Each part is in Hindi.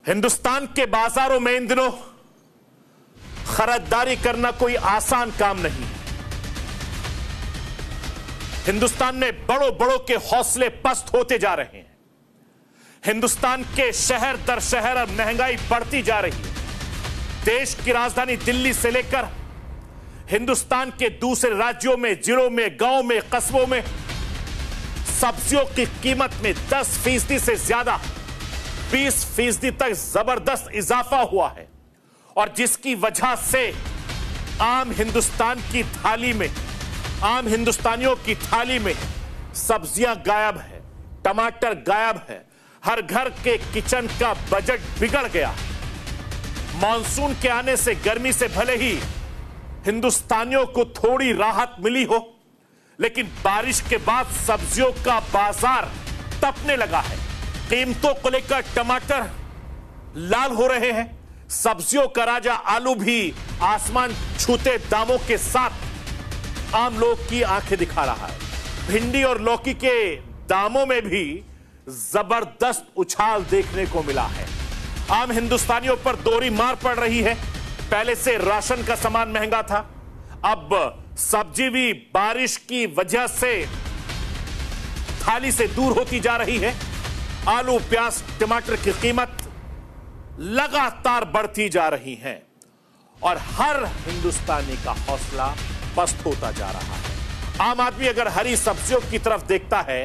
हिंदुस्तान के बाजारों में इन दिनों खरीदारी करना कोई आसान काम नहीं है। हिंदुस्तान में बड़ों बड़ों के हौसले पस्त होते जा रहे हैं। हिंदुस्तान के शहर दर शहर अब महंगाई बढ़ती जा रही है। देश की राजधानी दिल्ली से लेकर हिंदुस्तान के दूसरे राज्यों में, जिलों में, गांव में, कस्बों में सब्जियों की कीमत में 10% से ज्यादा 20% तक जबरदस्त इजाफा हुआ है, और जिसकी वजह से आम हिंदुस्तानियों की थाली में सब्जियां गायब है, टमाटर गायब है। हर घर के किचन का बजट बिगड़ गया। मॉनसून के आने से, गर्मी से भले ही हिंदुस्तानियों को थोड़ी राहत मिली हो, लेकिन बारिश के बाद सब्जियों का बाजार तपने लगा है। कीमतों को लेकर टमाटर लाल हो रहे हैं। सब्जियों का राजा आलू भी आसमान छूते दामों के साथ आम लोग की आंखें दिखा रहा है। भिंडी और लौकी के दामों में भी जबरदस्त उछाल देखने को मिला है। आम हिंदुस्तानियों पर दोहरी मार पड़ रही है। पहले से राशन का सामान महंगा था, अब सब्जी भी बारिश की वजह से थाली से दूर होती जा रही है। आलू, प्याज, टमाटर की कीमत लगातार बढ़ती जा रही है और हर हिंदुस्तानी का हौसला पस्त होता जा रहा है। आम आदमी अगर हरी सब्जियों की तरफ देखता है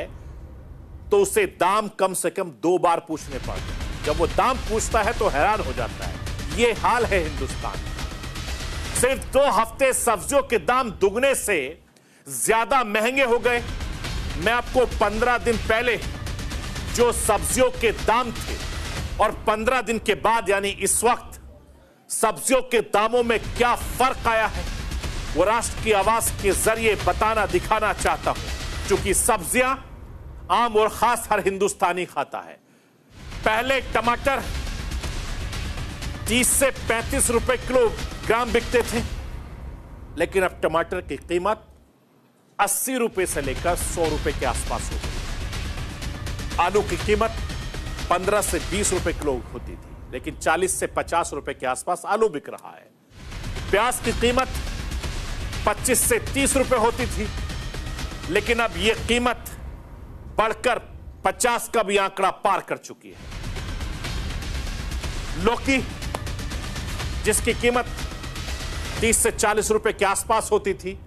तो उसे दाम कम से कम 2 बार पूछने पड़ते हैं। जब वो दाम पूछता है तो हैरान हो जाता है। ये हाल है हिंदुस्तान का। सिर्फ 2 हफ्ते सब्जियों के दाम दुगने से ज्यादा महंगे हो गए। मैं आपको 15 दिन पहले जो सब्जियों के दाम थे और 15 दिन के बाद यानी इस वक्त सब्जियों के दामों में क्या फर्क आया है, वो राष्ट्र की आवाज के जरिए बताना, दिखाना चाहता हूं। क्योंकि सब्जियां आम और खास हर हिंदुस्तानी खाता है। पहले टमाटर 30 से 35 रुपए किलोग्राम बिकते थे, लेकिन अब टमाटर की कीमत 80 रुपए से लेकर 100 रुपए के आसपास हो गई। आलू की कीमत 15 से 20 रुपए किलो होती थी, लेकिन 40 से 50 रुपए के आसपास आलू बिक रहा है। प्याज की कीमत 25 से 30 रुपए होती थी, लेकिन अब यह कीमत बढ़कर 50 का भी आंकड़ा पार कर चुकी है। लौकी, जिसकी कीमत 30 से 40 रुपए के आसपास होती थी,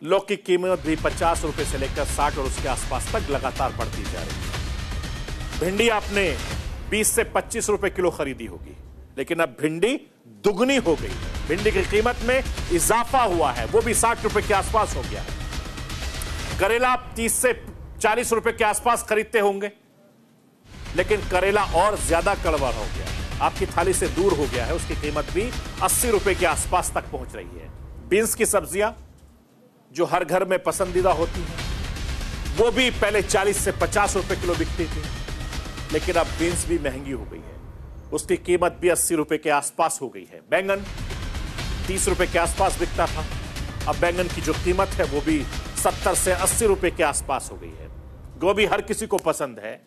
लौकी की कीमत भी 50 रुपए से लेकर 60 और उसके आसपास तक लगातार बढ़ती जा रही है। भिंडी आपने 20 से 25 रुपए किलो खरीदी होगी, लेकिन अब भिंडी दुगनी हो गई है। भिंडी की कीमत में इजाफा हुआ है, वो भी 60 रुपए के आसपास हो गया है। करेला आप 30 से 40 रुपए के आसपास खरीदते होंगे, लेकिन करेला और ज्यादा कड़वा हो गया है, आपकी थाली से दूर हो गया है। उसकी कीमत भी 80 रुपए के आसपास तक पहुंच रही है। बीन्स की सब्जियां जो हर घर में पसंदीदा होती हैं, वो भी पहले 40 से 50 रुपए किलो बिकती थी, लेकिन अब बीन्स भी महंगी हो गई है। उसकी कीमत भी 80 रुपए के आसपास हो गई है। बैंगन 30 रुपए के आसपास बिकता था, अब बैंगन की जो कीमत है वो भी 70 से 80 रुपए के आसपास हो गई है। गोभी हर किसी को पसंद है,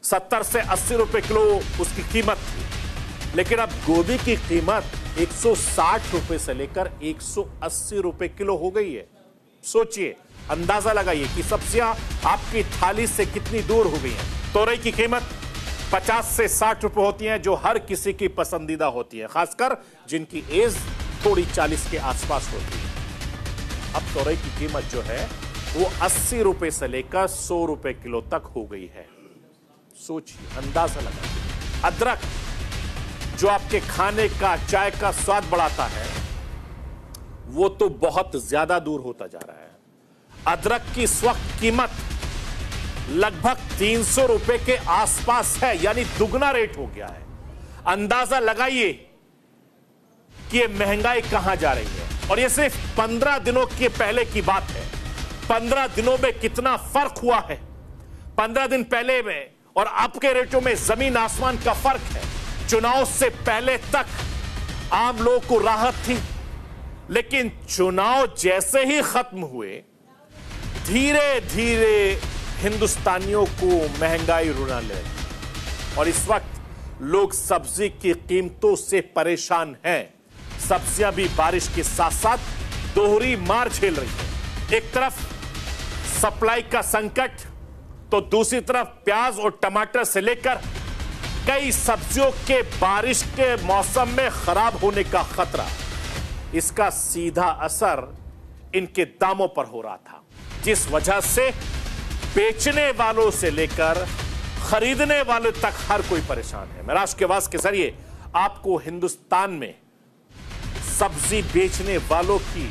70 से 80 रुपए किलो उसकी कीमत थी, लेकिन अब गोभी की कीमत 160 रुपए से लेकर 180 रुपए किलो हो गई है। सोचिए, अंदाजा लगाइए कि सब्जियां आपकी थाली से कितनी दूर हो गई हैं। तोरई की कीमत 50 से 60 रुपए होती हैं, जो हर किसी की पसंदीदा होती है, खासकर जिनकी एज थोड़ी 40 के आसपास होती है। अब तोरई की कीमत जो है वो 80 रुपए से लेकर 100 रुपए किलो तक हो गई है। सोचिए, अंदाजा लगाइए। अदरक, जो आपके खाने का, चाय का स्वाद बढ़ाता है, वो तो बहुत ज्यादा दूर होता जा रहा है। अदरक की इस वक्त कीमत लगभग 300 रुपए के आसपास है, यानी दुगना रेट हो गया है। अंदाजा लगाइए कि ये महंगाई कहां जा रही है, और ये सिर्फ 15 दिनों के पहले की बात है। 15 दिनों में कितना फर्क हुआ है। 15 दिन पहले में और अब के रेटों में जमीन आसमान का फर्क है। चुनाव से पहले तक आम लोगों को राहत थी, लेकिन चुनाव जैसे ही खत्म हुए, धीरे धीरे हिंदुस्तानियों को महंगाई रुला ले, और इस वक्त लोग सब्जी की कीमतों से परेशान हैं। सब्जियां भी बारिश के साथ साथ दोहरी मार झेल रही है। एक तरफ सप्लाई का संकट तो दूसरी तरफ प्याज और टमाटर से लेकर कई सब्जियों के बारिश के मौसम में खराब होने का खतरा। इसका सीधा असर इनके दामों पर हो रहा था, जिस वजह से बेचने वालों से लेकर खरीदने वाले तक हर कोई परेशान है। मैं राष्ट्र के आवाज के जरिए आपको हिंदुस्तान में सब्जी बेचने वालों की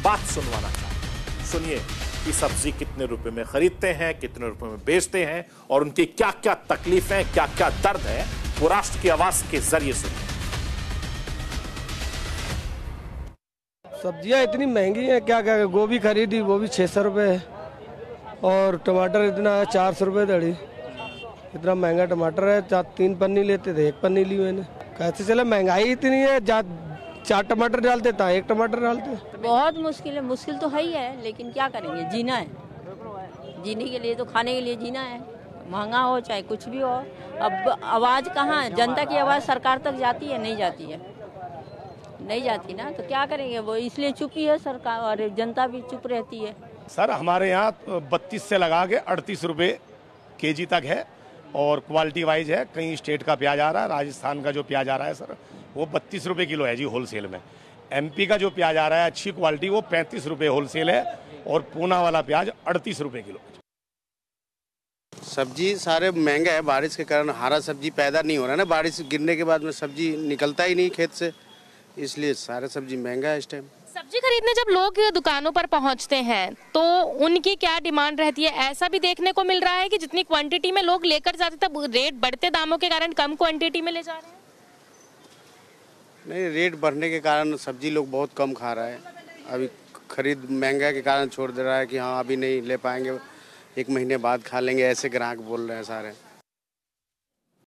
बात सुनवाना चाहता हूं। सुनिए कि सब्जी कितने रुपए में खरीदते हैं, कितने रुपए में बेचते हैं और उनकी क्या क्या तकलीफें, क्या क्या दर्द है, वो राष्ट्र की आवाज के जरिए सुनिए। सब्जियां इतनी महंगी हैं, क्या क्या गोभी खरीदी वो भी 600 रुपये है और टमाटर इतना है 400 रुपये दड़ी। इतना महंगा टमाटर है, 3 पन्नी लेते थे 1 पन्नी ली मैंने। कैसे चले, महंगाई इतनी है, 4 टमाटर डालते था 1 टमाटर डालते। बहुत मुश्किल है, मुश्किल तो है ही है, लेकिन क्या करेंगे, जीना है। जीने के लिए तो खाने के लिए जीना है, महंगा हो चाहे कुछ भी हो। अब आवाज़ कहाँ है, जनता की आवाज़ सरकार तक जाती है? नहीं जाती है, नहीं जाती ना, तो क्या करेंगे वो, इसलिए चुप ही है सरकार और जनता भी चुप रहती है। सर हमारे यहाँ 32 से लगा के 38 रुपये केजी तक है और क्वालिटी वाइज है। कहीं स्टेट का प्याज आ रहा है, राजस्थान का जो प्याज आ रहा है सर वो 32 रुपये किलो है जी होलसेल में। एमपी का जो प्याज आ रहा है अच्छी क्वालिटी वो 35 रुपये होलसेल है और पूना वाला प्याज 38 रुपये किलो। सब्जी सारे महंगा है, बारिश के कारण हरा सब्जी पैदा नहीं हो रहा है ना। बारिश गिरने के बाद में सब्जी निकलता ही नहीं खेत से, इसलिए सारे सब्जी महंगा है इस टाइम। सब्जी खरीदने जब लोग दुकानों पर पहुंचते हैं तो उनकी क्या डिमांड रहती है? ऐसा भी देखने को मिल रहा है कि जितनी क्वांटिटी में लोग लेकर जाते तब रेट बढ़ते दामों के कारण कम क्वांटिटी में ले जा रहे हैं। नहीं, रेट बढ़ने के कारण सब्जी लोग बहुत कम खा रहा है। अभी खरीद महंगा के कारण छोड़ दे रहा है कि हाँ अभी नहीं ले पाएंगे, 1 महीने बाद खा लेंगे, ऐसे ग्राहक बोल रहे हैं सारे।